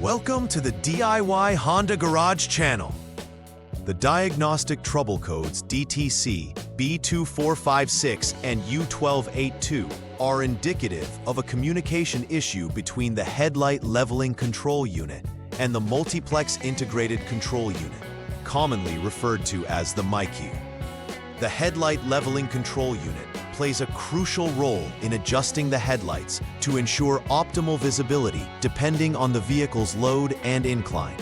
Welcome to the DIY Honda Garage channel. The diagnostic trouble codes DTC B2456 and U1282 are indicative of a communication issue between the Headlight Leveling Control Unit and the Multiplex Integrated Control Unit, commonly referred to as the MICU. The Headlight Leveling Control Unit plays a crucial role in adjusting the headlights to ensure optimal visibility depending on the vehicle's load and incline.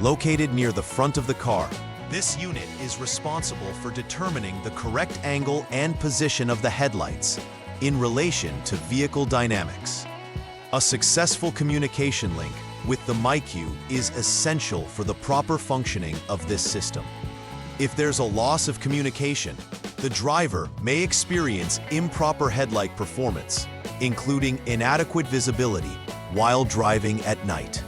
Located near the front of the car, this unit is responsible for determining the correct angle and position of the headlights in relation to vehicle dynamics. A successful communication link with the MICU is essential for the proper functioning of this system. If there's a loss of communication, the driver may experience improper headlight performance, including inadequate visibility while driving at night.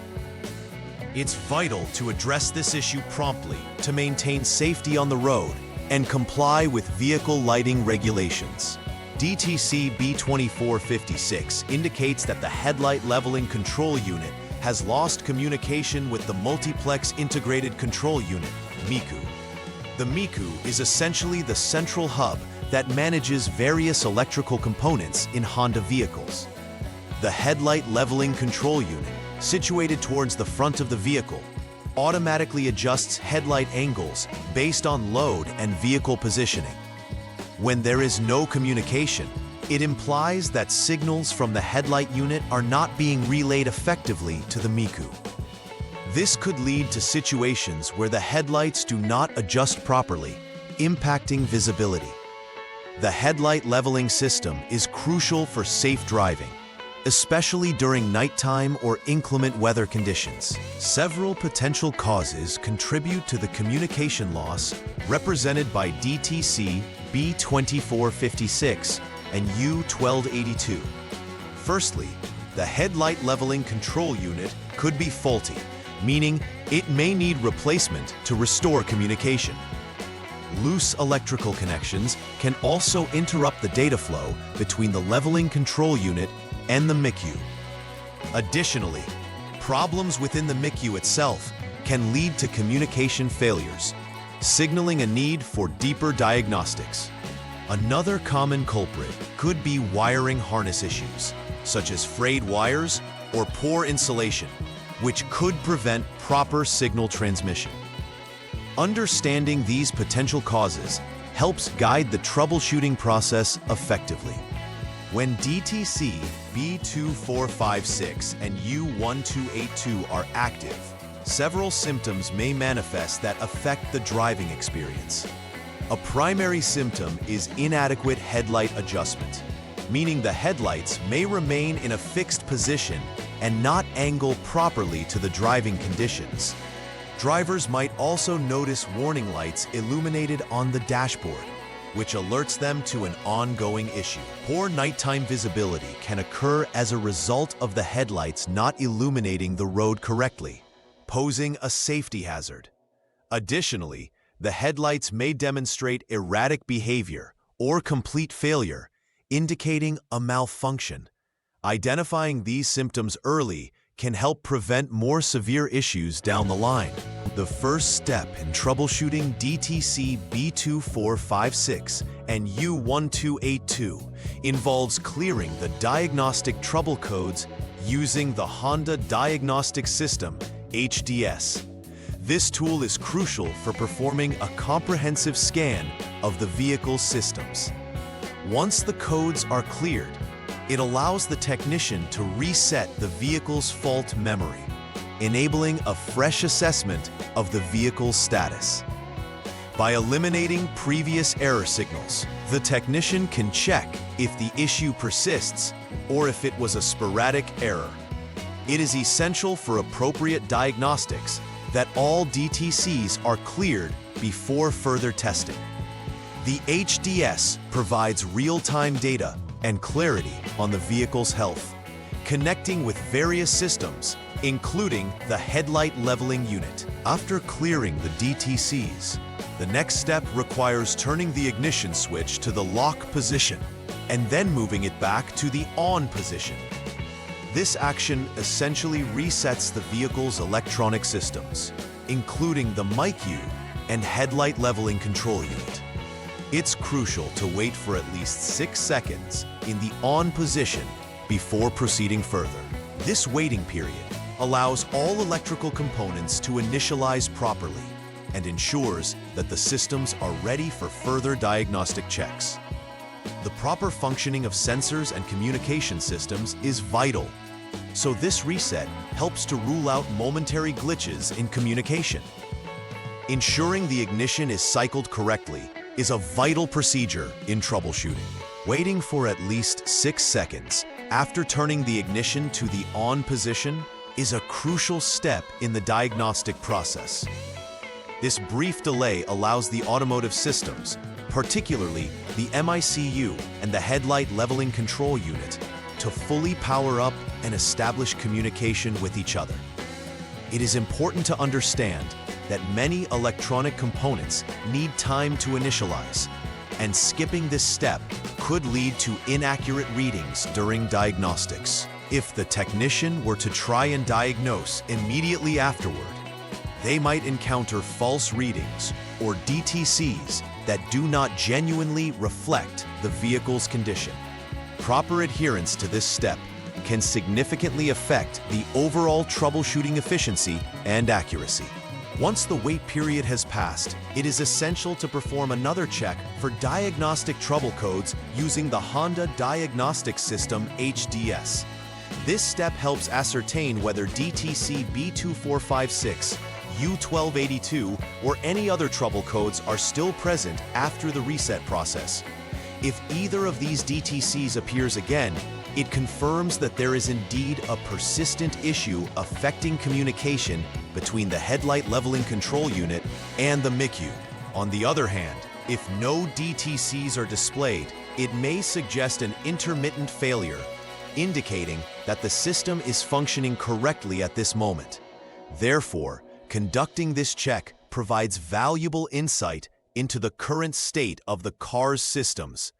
It's vital to address this issue promptly to maintain safety on the road and comply with vehicle lighting regulations. DTC B2456 indicates that the Headlight Leveling Control Unit has lost communication with the Multiplex Integrated Control Unit, MICU. The MICU is essentially the central hub that manages various electrical components in Honda vehicles. The Headlight Leveling Control Unit, situated towards the front of the vehicle, automatically adjusts headlight angles based on load and vehicle positioning. When there is no communication, it implies that signals from the headlight unit are not being relayed effectively to the MICU. This could lead to situations where the headlights do not adjust properly, impacting visibility. The headlight leveling system is crucial for safe driving, especially during nighttime or inclement weather conditions. Several potential causes contribute to the communication loss represented by DTC B2456 and U1282. Firstly, the Headlight Leveling Control Unit could be faulty, meaning it may need replacement to restore communication. Loose electrical connections can also interrupt the data flow between the leveling control unit and the MICU. Additionally, problems within the MICU itself can lead to communication failures, signaling a need for deeper diagnostics. Another common culprit could be wiring harness issues, such as frayed wires or poor insulation, which could prevent proper signal transmission. Understanding these potential causes helps guide the troubleshooting process effectively. When DTC B2456 and U1282 are active, several symptoms may manifest that affect the driving experience. A primary symptom is inadequate headlight adjustment, meaning the headlights may remain in a fixed position and not angle properly to the driving conditions. Drivers might also notice warning lights illuminated on the dashboard, which alerts them to an ongoing issue. Poor nighttime visibility can occur as a result of the headlights not illuminating the road correctly, posing a safety hazard. Additionally, the headlights may demonstrate erratic behavior or complete failure, indicating a malfunction. Identifying these symptoms early can help prevent more severe issues down the line. The first step in troubleshooting DTC B2456 and U1282 involves clearing the diagnostic trouble codes using the Honda Diagnostic System, HDS. This tool is crucial for performing a comprehensive scan of the vehicle's systems. Once the codes are cleared, it allows the technician to reset the vehicle's fault memory, enabling a fresh assessment of the vehicle's status. By eliminating previous error signals, the technician can check if the issue persists or if it was a sporadic error. It is essential for appropriate diagnostics that all DTCs are cleared before further testing. The HDS provides real-time data and clarity on the vehicle's health, connecting with various systems, including the Headlight Leveling Unit. After clearing the DTCs, the next step requires turning the ignition switch to the lock position and then moving it back to the on position. This action essentially resets the vehicle's electronic systems, including the MICU and headlight leveling control unit. It's crucial to wait for at least 6 seconds in the on position before proceeding further. This waiting period allows all electrical components to initialize properly and ensures that the systems are ready for further diagnostic checks. The proper functioning of sensors and communication systems is vital, so this reset helps to rule out momentary glitches in communication. Ensuring the ignition is cycled correctly is a vital procedure in troubleshooting. Waiting for at least 6 seconds after turning the ignition to the on position is a crucial step in the diagnostic process. This brief delay allows the automotive systems, particularly the MICU and the headlight leveling control unit, to fully power up and establish communication with each other. It is important to understand that many electronic components need time to initialize, and skipping this step could lead to inaccurate readings during diagnostics. If the technician were to try and diagnose immediately afterward, they might encounter false readings or DTCs that do not genuinely reflect the vehicle's condition. Proper adherence to this step can significantly affect the overall troubleshooting efficiency and accuracy. Once the wait period has passed, it is essential to perform another check for diagnostic trouble codes using the Honda Diagnostic System HDS. This step helps ascertain whether DTC B2456, U1282, or any other trouble codes are still present after the reset process. If either of these DTCs appears again, it confirms that there is indeed a persistent issue affecting communication between the headlight leveling control unit and the MICU. On the other hand, if no DTCs are displayed, it may suggest an intermittent failure, indicating that the system is functioning correctly at this moment. Therefore, conducting this check provides valuable insight into the current state of the car's systems,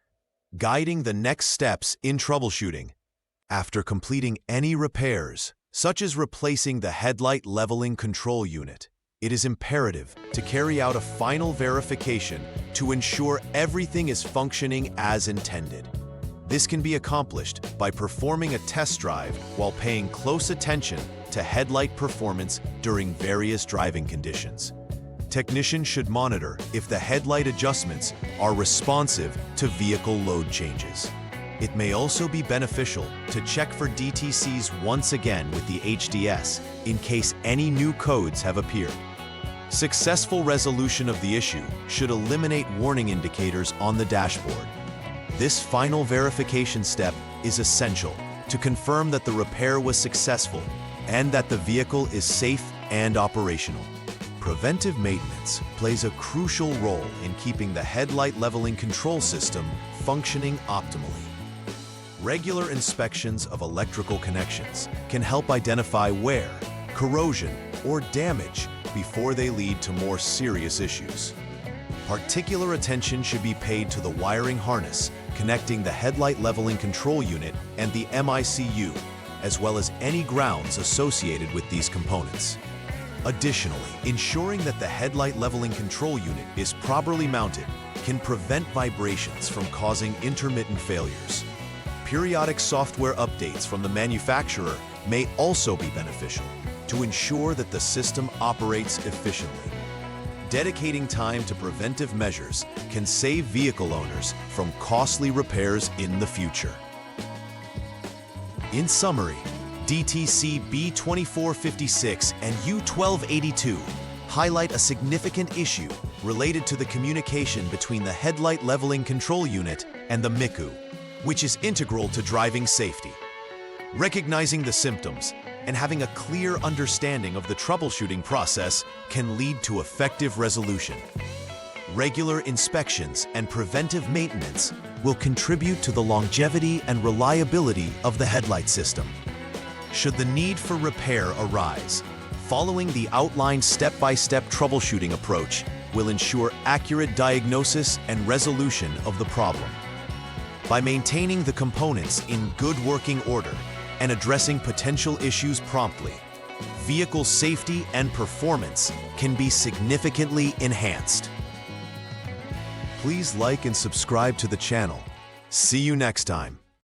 guiding the next steps in troubleshooting. After completing any repairs, such as replacing the headlight leveling control unit, it is imperative to carry out a final verification to ensure everything is functioning as intended. This can be accomplished by performing a test drive while paying close attention to headlight performance during various driving conditions. Technicians should monitor if the headlight adjustments are responsive to vehicle load changes. It may also be beneficial to check for DTCs once again with the HDS in case any new codes have appeared. Successful resolution of the issue should eliminate warning indicators on the dashboard. This final verification step is essential to confirm that the repair was successful and that the vehicle is safe and operational. Preventive maintenance plays a crucial role in keeping the headlight leveling control system functioning optimally. Regular inspections of electrical connections can help identify wear, corrosion, or damage before they lead to more serious issues. Particular attention should be paid to the wiring harness connecting the headlight leveling control unit and the MICU, as well as any grounds associated with these components. Additionally, ensuring that the headlight leveling control unit is properly mounted can prevent vibrations from causing intermittent failures. Periodic software updates from the manufacturer may also be beneficial to ensure that the system operates efficiently. Dedicating time to preventive measures can save vehicle owners from costly repairs in the future. In summary, DTC B2456 and U1282 highlight a significant issue related to the communication between the headlight leveling control unit and the MICU, which is integral to driving safety. Recognizing the symptoms and having a clear understanding of the troubleshooting process can lead to effective resolution. Regular inspections and preventive maintenance will contribute to the longevity and reliability of the headlight system. Should the need for repair arise, following the outlined step-by-step troubleshooting approach will ensure accurate diagnosis and resolution of the problem. By maintaining the components in good working order and addressing potential issues promptly, vehicle safety and performance can be significantly enhanced. Please like and subscribe to the channel. See you next time.